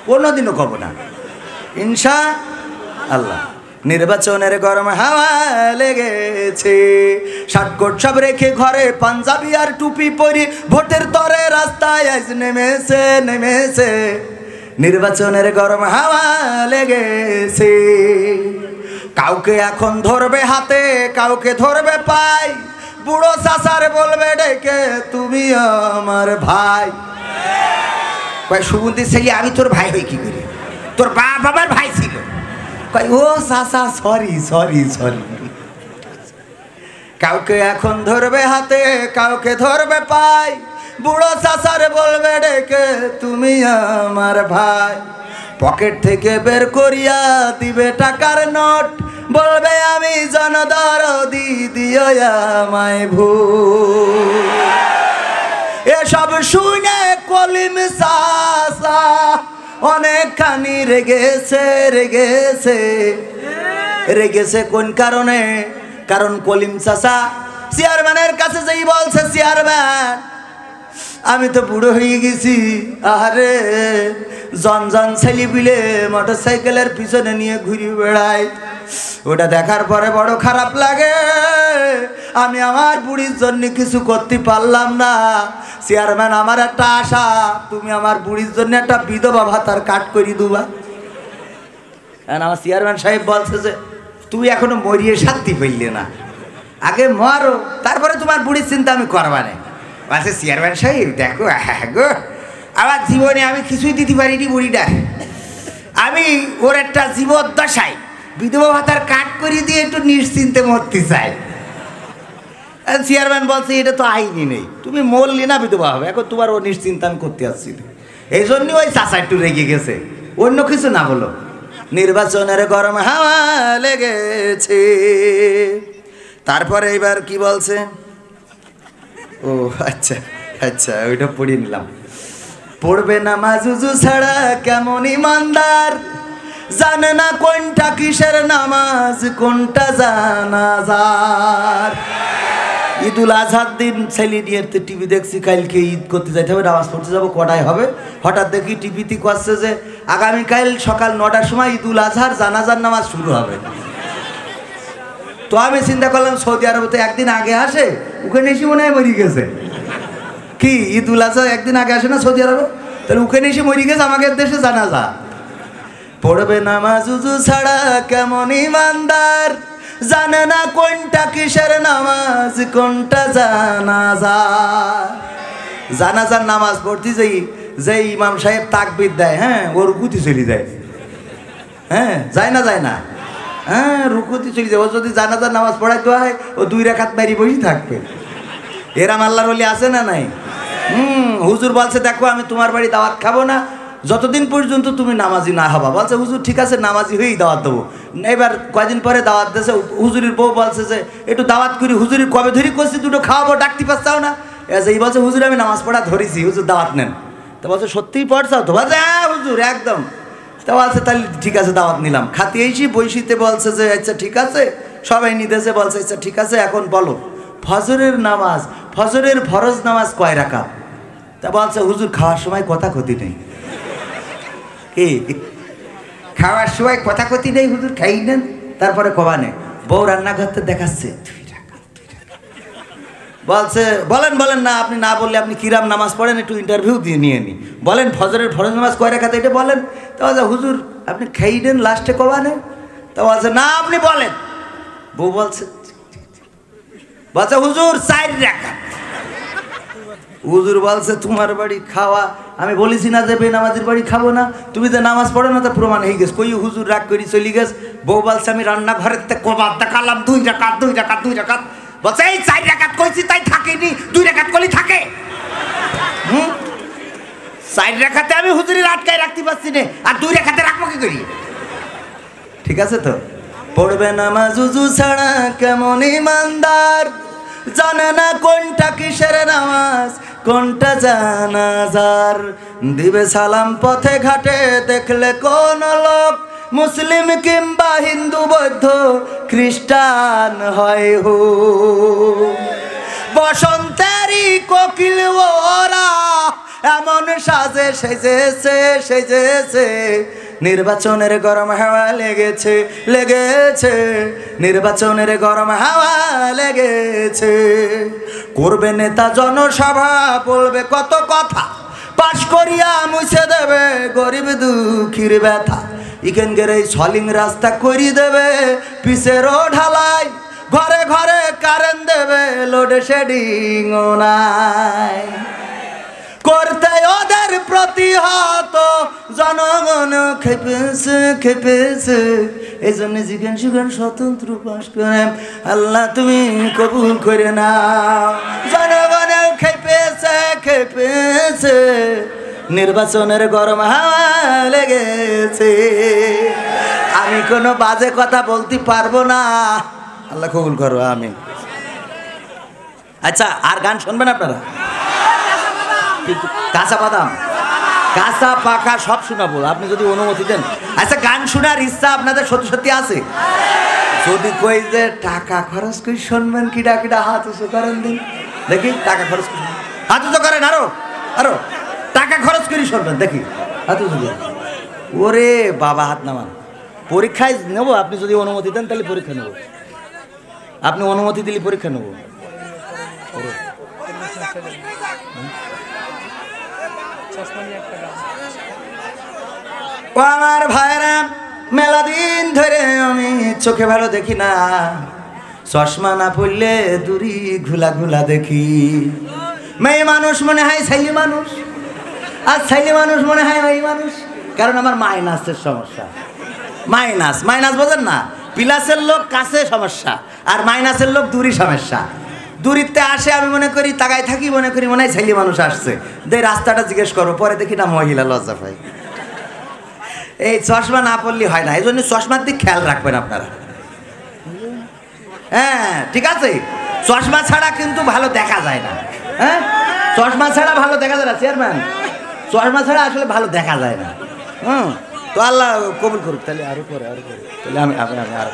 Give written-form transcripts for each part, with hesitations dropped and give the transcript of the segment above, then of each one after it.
কোনোদিনও কব না ইনশাআল্লাহ। নির্বাচনের গরম হাওয়া লেগেছে, শার্টকোট সব রেখে ঘরে পাঞ্জাবি আর টুপি পরি ভোটের তরে রাস্তায় আজ নেমেছে। নির্বাচনের গরম হাওয়া লেগেছে, কাউকে এখন ধরবে হাতে, কাউকে ধরবে পাই, বুড়ো চাচার বলবে ডেকে তুমি আমার ভাই। সুগন্ধি ছেলে আমি তোর ভাই হই কি করে? তোর বাবার ভাই ছিল। ও চাচা সরি। কাউকে এখন ধরবে হাতে, কাউকে ধরবে পাই, বুড়ো চাচার বলবে ডেকে তুমি আমার ভাই। পকেট থেকে বের করিয়া দিবে টাকার নোট, বলবে আমি জনদরদি দিও আমায় ভুল। এসব শুনে কলিম চাচা অনেকখানি রেগেছে কোন কারণে? কারণ কলিম চাচা চেয়ারম্যানের কাছে যেই বলছে, চেয়ারম্যান আমি তো বুড়ো হয়ে গেছি, আরে জন ছেলে বিলে মোটর সাইকেলের পিছনে নিয়ে ঘুরে বেড়াই, ওটা দেখার পরে বড় খারাপ লাগে, আমি আমার বুড়ির জন্য কিছু করতে পারলাম না। চেয়ারম্যান আমার একটা আশা, তুমি আমার বুড়ির জন্য একটা বিধবা ভাতার কাট করে দিবা। আমার চেয়ারম্যান সাহেব বলছে যে তুই এখনো মরিয়ে শান্তি পেলে না, আগে মরো তারপরে তোমার বুড়ির চিন্তা আমি করবা না। বলছে চেয়ারম্যান সাহেব দেখো গো, আমার জীবনে আমি কিছুই দিতে পারিনি বুড়িটা, আমি ওর একটা জীবদ্দশায় বিধবা ভাতার কাট করে দিয়ে একটু নিশ্চিন্তে মরতে চাই। চেয়ারম্যান বলছে এটা তো আইনি নেই, তুমি মরলি না বিধবা হবে, এখন তোমার ও নিশ্চিন্তা আমি করতে আসছি। এই জন্যই ওই চাচা একটু রেগে গেছে, অন্য কিছু না বলো। নির্বাচনের গরম হাওয়া লেগেছে। তারপরে এবার কি বলছে? ও আচ্ছা ওইটা পড়ে নিলাম। পড়বে নামাজ উজু ছাড়া কেমন ইমানদার, জানে না কোনটা কিসের নামাজ কোনটা জানাজার। ঈদুল আজহার দিন ছেলে নিয়ে টিভি দেখছি, কালকে ঈদ করতে যাইতে হবে, নামাজ পড়তে যাবো, কটায় হবে? হঠাৎ দেখি টিভিতে করছে যে আগামীকাল সকাল 9টার সময় ঈদুল আজহার জানাজার নামাজ শুরু হবে। তো আমি চিন্তা করলাম সৌদি আরবে তো একদিন আগে আসে, ওখানে এসে মনে হয় মরি গেছে। কি ঈদুল আজহা একদিন আগে আসে না সৌদি আরবে? তাহলে ওখানে এসে মরি গেছে, আমাদের দেশে জানাজা। পড়বে নামাজ উজু ছাড়া কেমন ইমানদার, জানে না কোনটা কিসের নামাজ কোনটা জানাজা। জানাজার নামাজ পড়তে যে ইমাম সাহেব তাকবীর দেয়, হ্যাঁ ও রুকুতে চলে যায়। হ্যাঁ যায় না? হ্যাঁ রুকুতে চলে যায়। ও যদি জানাজার নামাজ পড়াইতে হয় ও 2 রাকাত মারি বসে থাকবে। এরাম আল্লাহর ওলি আছে না নাই? হুজুর বলছে দেখো আমি তোমার বাড়ি দাওয়াত খাবো না যতদিন পর্যন্ত তুমি নামাজি না হবা। বলছে হুজুর ঠিক আছে নামাজি হয়েই দাওয়াত দেবো। এবার কয়দিন পরে দাওয়াত দিয়েছে, হুজুরের বউ বলছে যে একটু দাওয়াত করি, হুজুরের কবে ধরি করছি দুটো খাওয়াবো, ডাকতে পারছাও না? এই বলছে হুজুর আমি নামাজ পড়া ধরেছি, হুজুর দাওয়াত নেন। তো বলছে সত্যিই পড়ছাও তো? বলছে হ্যাঁ হুজুর একদম। তা বলছে তাহলে ঠিক আছে দাওয়াত নিলাম। খাতে এসি বৈশিতে বলছে যে আচ্ছা ঠিক আছে, সবাই নিতেছে, বলছে আচ্ছা ঠিক আছে এখন বলো ফজরের নামাজ, ফজরের ফরজ নামাজ কয় রাকাত? তা বলছে হুজুর খাওয়ার সময় কথা ক্ষতি নেই। খাওয়ার সময় কথা ক্ষতি নেই হুজুর, খাই নেন তারপরে কবা নেই। বউ রান্নাঘরতে দেখাচ্ছে 2 রাকাত। বলছে বলেন না, আপনি না বললে আপনি কিরাম নামাজ পড়েন একটু ইন্টারভিউ দিয়ে নিয়ে নি, বলেন ফজরের ফরজ নামাজ কয় রাকাত এটা বলেন। তা বলছে হুজুর আপনি খাই নেন লাস্টে কবা নেই। তা বলছে না আপনি বলেন। বউ বলছে হুজুর 4 রাকাত। হুজুর বলছে তোমার বাড়ি খাওয়া, আমি বলেছি না যে বেনামাজির বাড়ি খাবো না, তুমি যে নামাজ পড়ো না তা প্রমাণ হয়ে গেছে। কই হুজুর রাগ করে চলে গেছে। বউ বলছে আমি রান্নাঘরের কবার দেখালাম 2 রাকাত 2 রাকাত 2 রাকাত। বলছে এই 4 রাকাত কইছি তাই থাকেনি, 2 রাকাত করলে থাকে। 4 রাকাতে আমি হুজুরের আটকায় রাখতে পারছি না, আর 2 রাকাতে রাখবো কি করি? ঠিক আছে তো? পড়বে নামাজ উজু ছাড়া কেমন ইমানদার, জানে না কোনটা কিসের নামাজ কোনটা জানাজার। দিবে সালাম পথে ঘাটে দেখলে কোন লোক, মুসলিম কিংবা হিন্দু বৌদ্ধ খ্রিস্টান হয় হো। বসন্তেরই কোকিল ওরা এমন সাজে সেজেছে সেজেছে, নির্বাচনের গরম হাওয়া লেগেছে লেগেছে, নির্বাচনের গরম হাওয়া লেগেছে। করবে নেতা জনসভা, বলবে কত কথা, পাশ করিয়া মুছে দেবে গরিব দুঃখীর ব্যথা। এখানকার এই সলিং রাস্তা করি দেবে পিসেরও ঢালাই, ঘরে ঘরে কারেন্ট দেবে, লোডশেডিং নাই। করতে ওদের প্রতিহত জনগণ খেপেছে খেপেছে, এই জন্য জিজ্ঞান সুগান স্বতন্ত্র পাশ করে আল্লাহ তুমি কবুল করে নাও। জনগণের খেপেছে খেপেছে, নির্বাচনের গরম হাওয়া লেগেছে। আমি কোনো বাজে কথা বলতে পারবো না, আল্লাহ কবুল করো আমিন। আচ্ছা, আর গান শুনবেন আপনারা? কাঁচা বাদাম কাঁচা পাকা সব শোনাবো, আপনি যদি অনুমতি দেন। আচ্ছা, গান শোনার ইচ্ছা আপনাদের সত্যি সত্যি আছে? যদি কই যে টাকা খরচ করে শুনবেন, কিডা কিডা হাত উঁচু করেন দিন দেখি। টাকা খরচ করে হাত উঁচু করেন, আরো আরো টাকা খরচ করে শুনবেন দেখি, হাত উঁচু করেন। ওরে বাবা, হাত নামান। পরীক্ষায় নেবো, আপনি যদি অনুমতি দেন তাহলে পরীক্ষা নেব। আপনি অনুমতি দিলে পরীক্ষা নেব। ও আমার ভাইরা, মেলা দিন ধরে আমি চোখে ভালো দেখি না, চশমা না পড়লে দূরি ঘুলা ঘুলা দেখি। মেয়ে মানুষ মনে হয় ছেলে মানুষ, আর ছেলে মানুষ মনে হয় মেয়ে মানুষ। কারণ আমার মাইনাসের সমস্যা। মাইনাস মাইনাস বোঝেন না? প্লাসের লোক কাছে সমস্যা, আর মাইনাসের লোক দূরি সমস্যা। দূরিতে আসে আমি মনে করি, তাকায় থাকি, মনে করি মনে হয় ছেলে মানুষ আসছে, দে রাস্তাটা জিজ্ঞেস করো, পরে দেখি না মহিলা, লজ্জা পাই। এই চশমা না পড়লে হয় না, এই জন্য চশমার দিক খেয়াল রাখবেন আপনারা। হ্যাঁ ঠিক আছে, চশমা ছাড়া কিন্তু ভালো দেখা যায় না। হ্যাঁ, চশমা ছাড়া ভালো দেখা যায় না চেয়ারম্যান, চশমা ছাড়া আসলে ভালো দেখা যায় না। তো আল্লাহ কবুল করুক। তাহলে আরো পরে তাহলে আমি আরো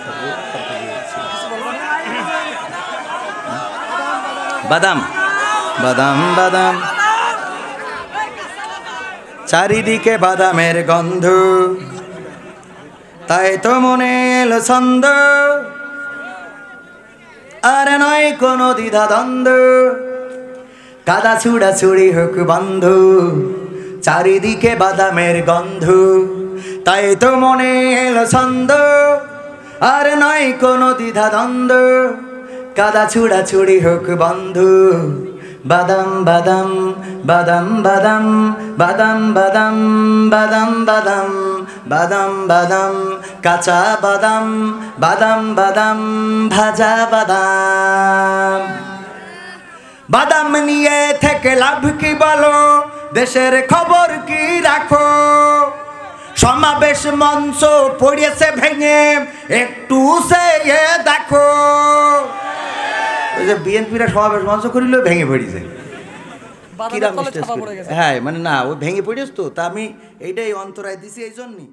বাদাম বাদাম বাদাম, চারিদিকে বাদামের গন্ধ, তাই তো মনে এলো ছন্দ, আর নয় কোনো দ্বিধা দ্বন্দ্ব, কাদা ছুড়া ছুড়ি হোক বন্ধ, চারিদিকে বাদামের গন্ধ, তাই তো মনে এলো ছন্দ, আর নয় কোনো দ্বিধা দ্বন্দ্ব, কাদা ছুড়া ছুড়ি হোক বন্ধু। বাদাম বাদাম বাদাম বাদাম বাদাম বাদাম বাদাম বাদাম বাদাম বাদাম, কাঁচা বাদাম বাদাম বাদাম, ভাজা বাদাম। বাদাম নিয়ে থেকে লাভ কি বলো, দেশের খবর কি রাখো, সমাবেশ মঞ্চ পড়েছে ভেঙে, একটু সে দেখো। বিএনপিরা সমাবেশ মঞ্চ করিল, ভেঙে পড়েছে। হ্যাঁ মানে না, ওই ভেঙে পড়েছ তো, তা আমি এইটাই অন্তরায় দিছি এই জন্যই।